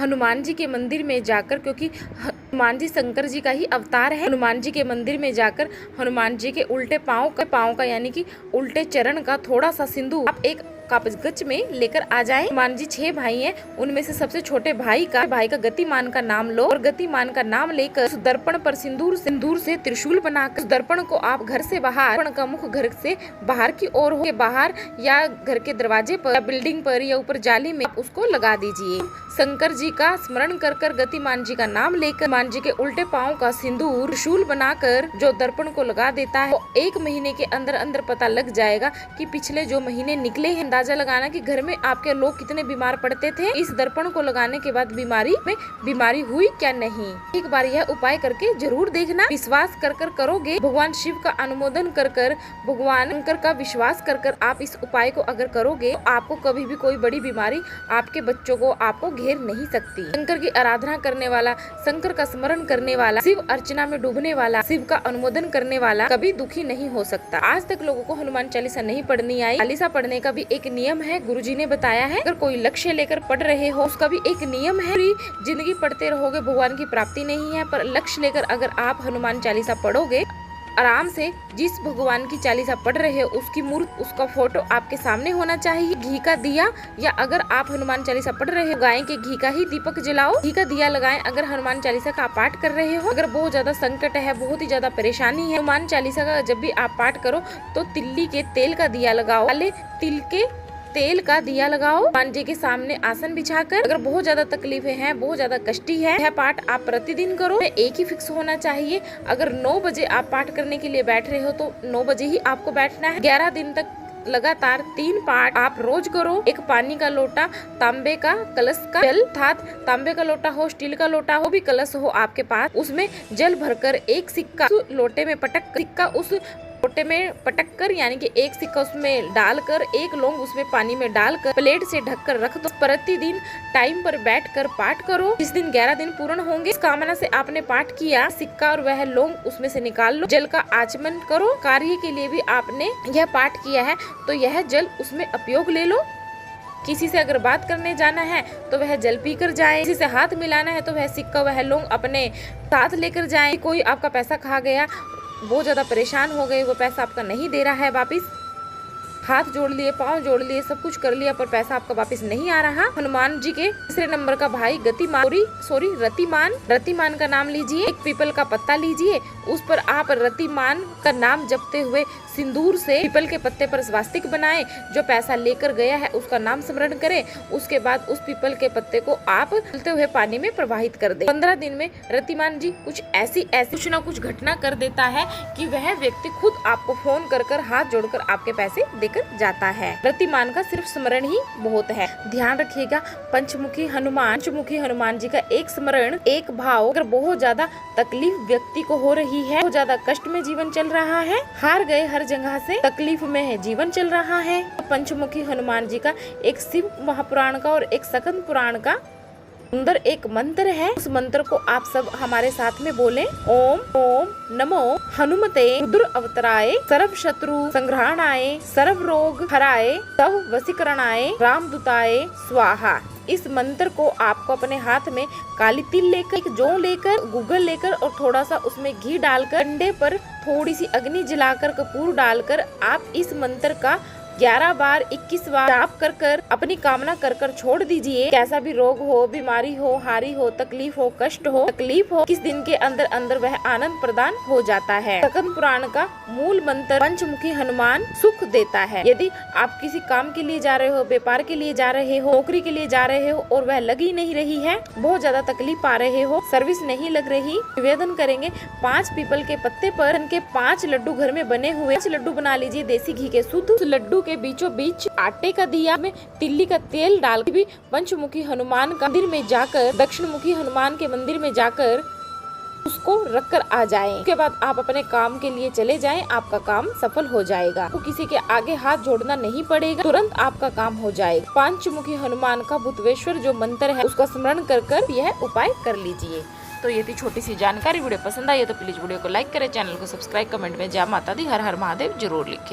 हनुमान जी के मंदिर में जाकर, क्योंकि हनुमान जी शंकर जी का ही अवतार है, हनुमान जी के मंदिर में जाकर हनुमान जी के उल्टे पाँव का यानी कि उल्टे चरण का थोड़ा सा सिंदूर आप एक कागज में लेकर आ जाएं। हनुमान जी 6 भाई हैं, उनमें से सबसे छोटे भाई का गतिमान का नाम लो और गतिमान का नाम लेकर उस दर्पण पर सिंदूर से त्रिशूल बनाकर उस दर्पण को आप घर से बाहर, दर्पण का मुख घर से बाहर की ओर हो, बाहर या घर के दरवाजे पर या बिल्डिंग पर या ऊपर जाली में उसको लगा दीजिए। शंकर जी का स्मरण कर कर गतिमान जी का नाम लेकर हनुमान जी के उल्टे पाँव का सिंदूर त्रिशूल बनाकर जो दर्पण को लगा देता है, तो 1 महीने के अंदर पता लग जाएगा कि पिछले जो महीने निकले हैं। अंदाजा लगाना कि घर में आपके लोग कितने बीमार पड़ते थे, इस दर्पण को लगाने के बाद बीमारी हुई क्या नहीं। एक बार यह उपाय करके जरूर देखना। विश्वास कर कर करोगे, भगवान शिव का अनुमोदन कर कर, भगवान शंकर का विश्वास कर कर आप इस उपाय को अगर करोगे तो आपको कभी भी कोई बड़ी बीमारी आपके बच्चों को आपको घेर नहीं सकती। शंकर की आराधना करने वाला, शंकर का स्मरण करने वाला, शिव अर्चना में डूबने वाला, शिव का अनुमोदन करने वाला कभी दुखी नहीं हो सकता। आज तक लोगों को हनुमान चालीसा नहीं पढ़नी आई। चालीसा पढ़ने का भी एक नियम है, गुरुजी ने बताया है। अगर कोई लक्ष्य लेकर पढ़ रहे हो उसका भी एक नियम है। पूरी जिंदगी पढ़ते रहोगे भगवान की प्राप्ति नहीं है, पर लक्ष्य लेकर अगर आप हनुमान चालीसा पढ़ोगे आराम से, जिस भगवान की चालीसा पढ़ रहे हो उसकी मूर्त, उसका फोटो आपके सामने होना चाहिए। घी का दिया, या अगर आप हनुमान चालीसा पढ़ रहे हो गाय के घी का ही दीपक जलाओ, घी का दिया लगाएं। अगर हनुमान चालीसा का पाठ कर रहे हो, अगर बहुत ज्यादा संकट है, बहुत ही ज्यादा परेशानी है, हनुमान चालीसा का जब भी आप पाठ करो तो तिल्ली के तेल का दिया लगाओ, काले तिल के तेल का दिया लगाओ हनुमान जी के सामने आसन बिछाकर। अगर बहुत ज्यादा तकलीफें हैं, बहुत ज्यादा कष्टी है, यह पाठ आप प्रतिदिन करो। एक ही फिक्स होना चाहिए। अगर 9 बजे आप पाठ करने के लिए बैठ रहे हो तो 9 बजे ही आपको बैठना है। 11 दिन तक लगातार 3 पाठ आप रोज करो। एक पानी का लोटा, तांबे का कलश का जल, अर्थात तांबे का लोटा हो, स्टील का लोटा हो, भी कलश हो आपके पास, उसमें जल भरकर एक सिक्का लोटे में लोटे में पटक कर, यानी कि एक सिक्का उसमें डालकर, एक लौंग उसमें पानी में डालकर प्लेट से ढककर रख दो। प्रतिदिन टाइम पर बैठकर पाठ करो। जिस दिन 11 दिन पूर्ण होंगे, इस कामना से आपने पाठ किया, सिक्का और वह लौंग उसमें से निकाल लो। जल का आचमन करो। कार्य के लिए भी आपने यह पाठ किया है तो यह जल उसमें उपयोग ले लो। किसी से अगर बात करने जाना है तो वह जल पीकर जाए। किसी से हाथ मिलाना है तो वह सिक्का, वह लौंग अपने साथ लेकर जाए। कोई आपका पैसा खा गया, बहुत ज्यादा परेशान हो गए, वो पैसा आपका नहीं दे रहा है वापिस, हाथ जोड़ लिए, पाँव जोड़ लिए, सब कुछ कर लिया, पर पैसा आपका वापस नहीं आ रहा। हनुमान जी के तीसरे नंबर का भाई रतिमान का नाम लीजिए। एक पीपल का पत्ता लीजिए, उस पर आप रतिमान का नाम जपते हुए सिंदूर से पीपल के पत्ते पर स्वास्तिक बनाएं। जो पैसा लेकर गया है उसका नाम स्मरण करें। उसके बाद उस पीपल के पत्ते को आप चलते हुए पानी में प्रवाहित कर दें। 15 दिन में रतिमान जी कुछ ऐसी कुछ न कुछ घटना कर देता है कि वह व्यक्ति खुद आपको फोन कर कर, हाथ जोड़कर आपके पैसे देकर जाता है। रतिमान का सिर्फ स्मरण ही बहुत है। ध्यान रखिएगा, पंचमुखी हनुमान जी का एक स्मरण, एक भाव। अगर बहुत ज्यादा तकलीफ व्यक्ति को हो रही है, बहुत ज्यादा कष्ट में जीवन चल रहा है, हार गए हर जगह से, तकलीफ में है, जीवन चल रहा है, तो पंचमुखी हनुमान जी का एक शिव महापुराण का और एक स्कंद पुराण का सुंदर एक मंत्र है। उस मंत्र को आप सब हमारे साथ में बोलें। ओम नमो हनुमते रुद्र अवतराय, सर्व शत्रु संग्रहणाय, सर्व रोग हराय, सब वशीकरणाय, रामदूताय स्वाहा। इस मंत्र को आपको अपने हाथ में काली तिल लेकर, एक जौ लेकर, गूगल लेकर और थोड़ा सा उसमें घी डालकर, कंडे पर थोड़ी सी अग्नि जलाकर, कपूर डालकर आप इस मंत्र का 11 बार 21 बार जाप कर कर अपनी कामना कर कर छोड़ दीजिए। कैसा भी रोग हो, बीमारी हो, हारी हो, तकलीफ हो, कष्ट हो, किस दिन के अंदर वह आनंद प्रदान हो जाता है। स्कंद पुराण का मूल मंत्र पंचमुखी हनुमान सुख देता है। यदि आप किसी काम के लिए जा रहे हो, व्यापार के लिए जा रहे हो, नौकरी के लिए जा रहे हो और वह लगी नहीं रही है, बहुत ज्यादा तकलीफ पा रहे हो, सर्विस नहीं लग रही, निवेदन करेंगे 5 पीपल के पत्ते पर 5 लड्डू घर में बने हुए 5 लड्डू बना लीजिए देसी घी के शुद्ध। लड्डू के बीचों बीच आटे का दिया में तिल्ली का तेल डाल भी पंचमुखी हनुमान का मंदिर में जाकर, दक्षिण मुखी हनुमान के मंदिर में जाकर उसको रखकर आ जाएं। उसके बाद आप अपने काम के लिए चले जाएं, आपका काम सफल हो जाएगा। आपको किसी के आगे हाथ जोड़ना नहीं पड़ेगा, तुरंत आपका काम हो जाएगा। पंचमुखी हनुमान का भूतवेश्वर जो मंत्र है उसका स्मरण कर कर यह उपाय कर लीजिए। तो ये थी छोटी सी जानकारी। वीडियो पसंद आई है तो प्लीज वीडियो को लाइक करें, चैनल को सब्सक्राइब, कमेंट में जय माता दी, हर हर महादेव जरूर लिखें।